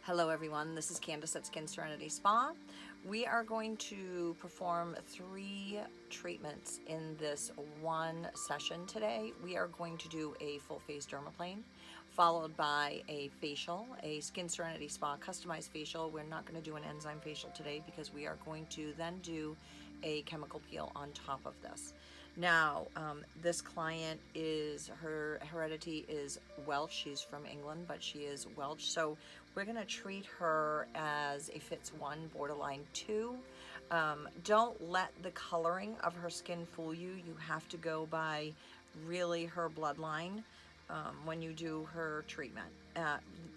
Hello everyone, this is Candace at Serenity Spa. We are going to perform 3 treatments in this one session today. We are going to do a full face dermaplane, followed by a facial, a Skin Serenity Spa customized facial. We're not going to do an enzyme facial today because we are going to then do a chemical peel on top of this. Now, this client her heredity is Welsh. She's from England, but she is Welsh. So we're gonna treat her as a FITS 1, borderline 2. Don't let the coloring of her skin fool you. You have to go by really her bloodline when you do her treatment,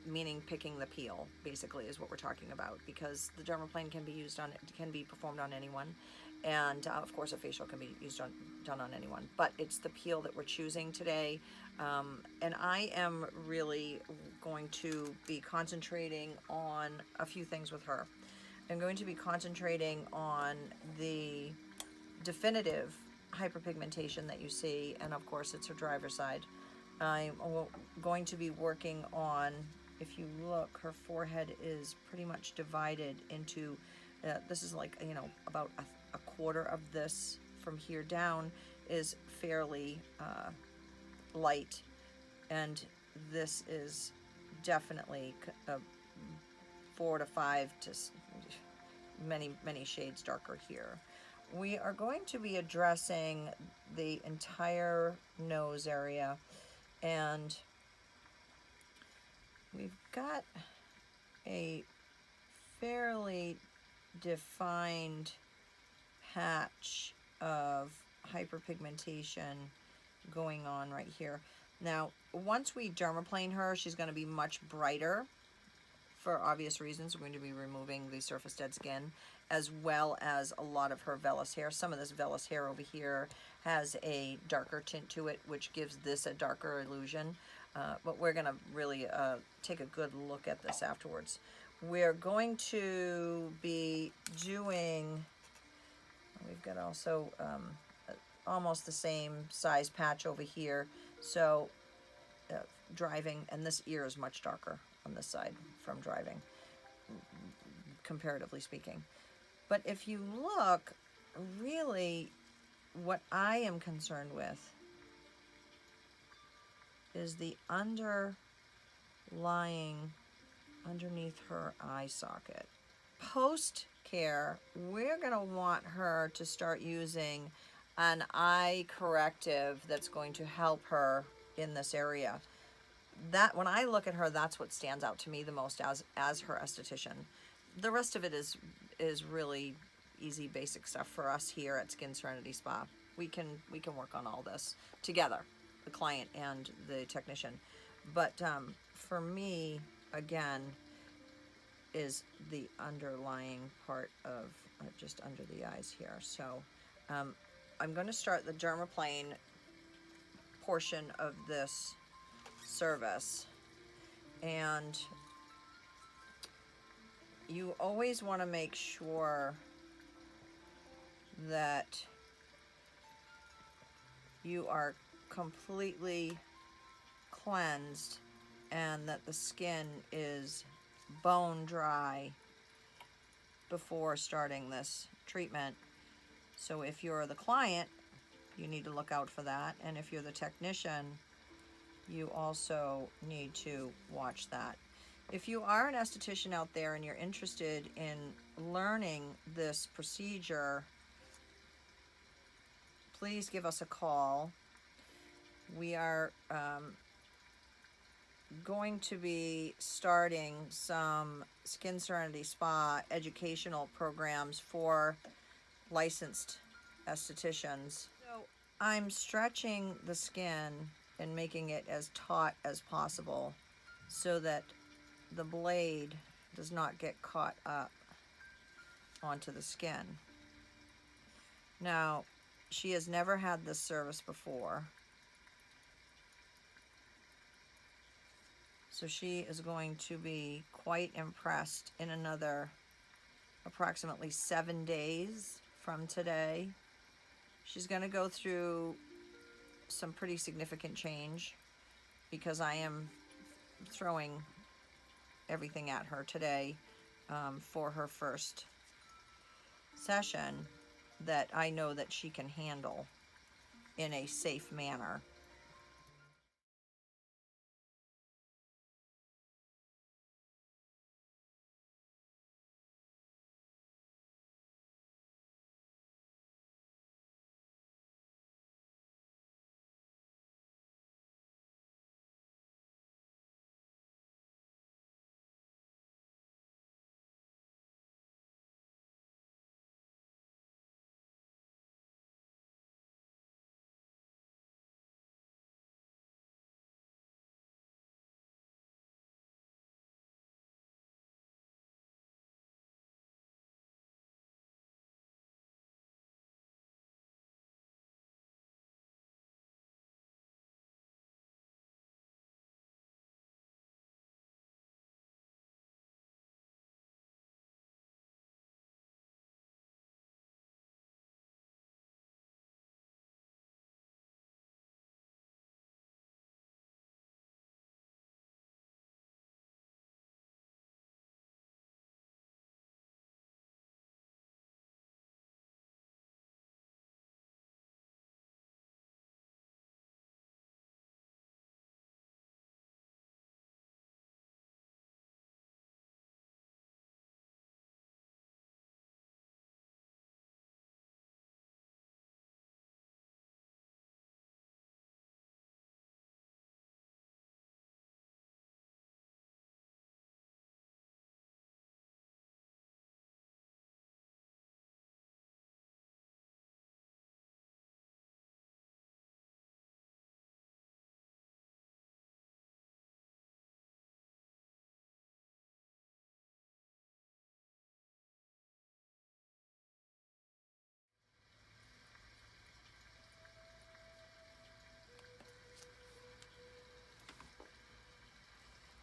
meaning picking the peel, basically, is what we're talking about, because the dermaplane can be performed on anyone, and of course a facial can be done on anyone, but it's the peel that we're choosing today. And I am really going to be concentrating on a few things with her. I'm going to be concentrating on the definitive hyperpigmentation that you see, and of course it's her driver's side. I'm going to be working on, if you look, her forehead is pretty much divided into, this is like, about a quarter of this from here down is fairly light, and this is definitely 4 to 5 to many shades darker here. We are going to be addressing the entire nose area, and we've got a fairly defined patch of hyperpigmentation going on right here. Now, once we dermaplane her, she's going to be much brighter. For obvious reasons, we're going to be removing the surface dead skin, as well as a lot of her vellus hair. Some of this vellus hair over here has a darker tint to it, which gives this a darker illusion. But we're going to really take a good look at this afterwards. We're going to be doing, we've got also almost the same size patch over here. So driving, and this ear is much darker on this side from driving, comparatively speaking. But if you look, really what I am concerned with is the underlying underneath her eye socket. Post care, we're going to want her to start using an eye corrective that's going to help her in this area. That, when I look at her, that's what stands out to me the most as her esthetician. The rest of it is really easy, basic stuff for us here at Skin Serenity Spa. We can work on all this together, the client and the technician. But for me, again, is the underlying part of just under the eyes here. So I'm going to start the dermaplane portion of this service, and you always want to make sure that you are completely cleansed and that the skin is bone dry before starting this treatment. So if you're the client, you need to look out for that, and if you're the technician, you also need to watch that. If you are an esthetician out there and you're interested in learning this procedure, please give us a call. We are going to be starting some Skin Serenity Spa educational programs for licensed estheticians. So I'm stretching the skin and making it as taut as possible so that the blade does not get caught up onto the skin. Now, she has never had this service before, so she is going to be quite impressed in another approximately 7 days from today. She's going to go through some pretty significant change because I am throwing everything at her today for her first session that I know that she can handle in a safe manner.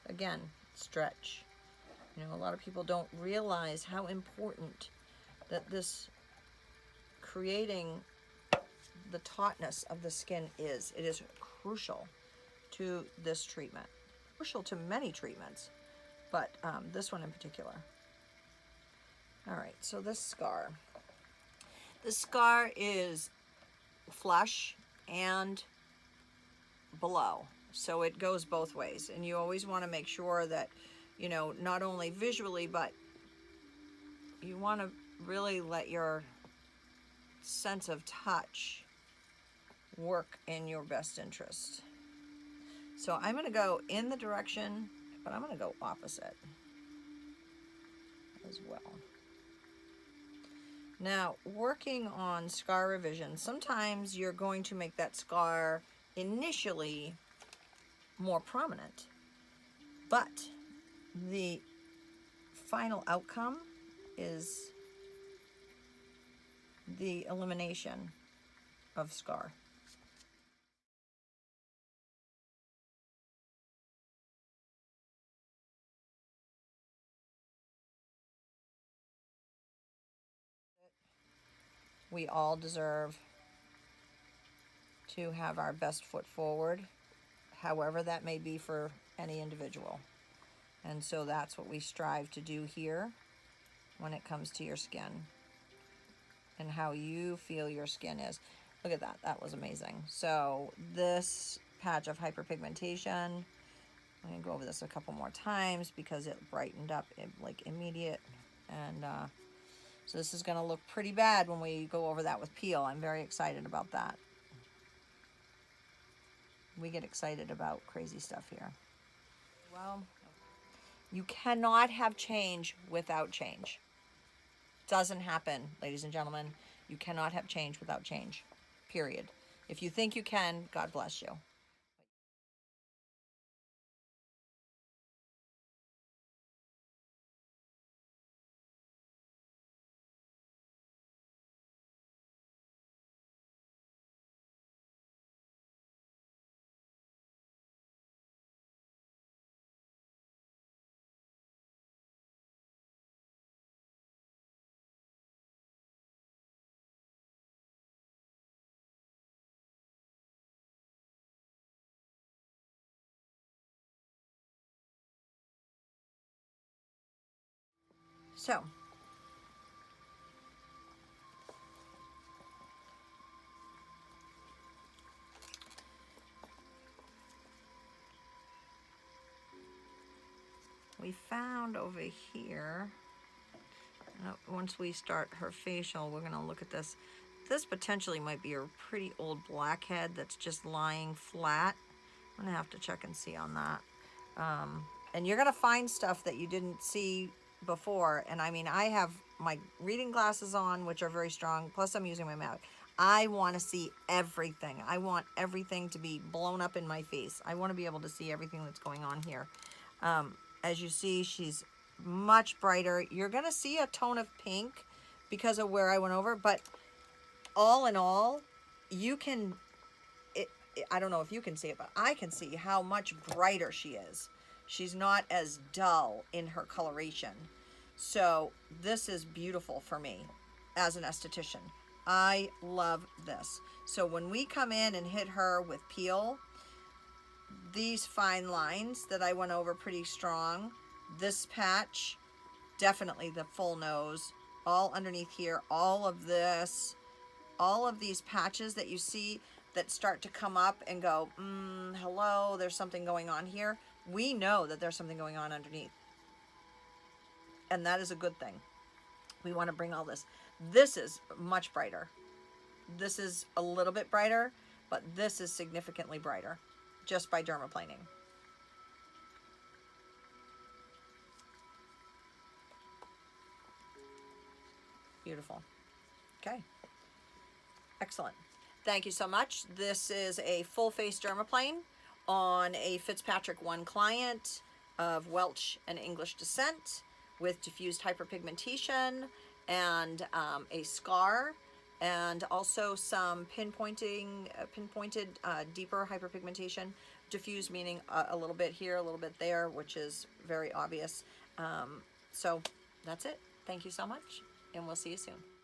Again, stretch. You know, a lot of people don't realize how important that this creating the tautness of the skin is. It is crucial to this treatment, crucial to many treatments, but this one in particular. All right, so this scar. This scar is flush and below, so it goes both ways, and you always want to make sure that, you know, not only visually, but you want to really let your sense of touch work in your best interest. So I'm going to go in the direction, but I'm going to go opposite as well. Now, working on scar revision, sometimes you're going to make that scar initially more prominent, but the final outcome is the elimination of scar. We all deserve to have our best foot forward, however that may be for any individual. And so that's what we strive to do here when it comes to your skin and how you feel your skin is. Look at that, that was amazing. So this patch of hyperpigmentation, I'm gonna go over this a couple more times because it brightened up like immediate. And so this is gonna look pretty bad when we go over that with peel. I'm very excited about that. We get excited about crazy stuff here. Well, you cannot have change without change. Doesn't happen, ladies and gentlemen. You cannot have change without change, period. If you think you can, God bless you. So, we found over here, once we start her facial, we're gonna look at this. This potentially might be a pretty old blackhead that's just lying flat. I'm gonna have to check and see on that. And you're gonna find stuff that you didn't see before. And I mean, I have my reading glasses on, which are very strong, plus I'm using my Mac. I wanna see everything. I want everything to be blown up in my face. I wanna be able to see everything that's going on here. As you see, she's much brighter. You're gonna see a tone of pink because of where I went over, but all in all, you can, I don't know if you can see it, but I can see how much brighter she is. She's not as dull in her coloration. So this is beautiful for me as an esthetician. I love this. So when we come in and hit her with peel, these fine lines that I went over pretty strong, this patch, definitely the full nose, all underneath here, all of this, all of these patches that you see that start to come up and go, hello, there's something going on here. We know that there's something going on underneath. And that is a good thing. We want to bring all this. This is much brighter. This is a little bit brighter, but this is significantly brighter just by dermaplaning. Beautiful. Okay. Excellent. Thank you so much. This is a full face dermaplane on a Fitzpatrick 1 client of Welsh and English descent with diffused hyperpigmentation and a scar, and also some pinpointed deeper hyperpigmentation. Diffused meaning a little bit here, a little bit there, which is very obvious. So that's it. Thank you so much, and we'll see you soon.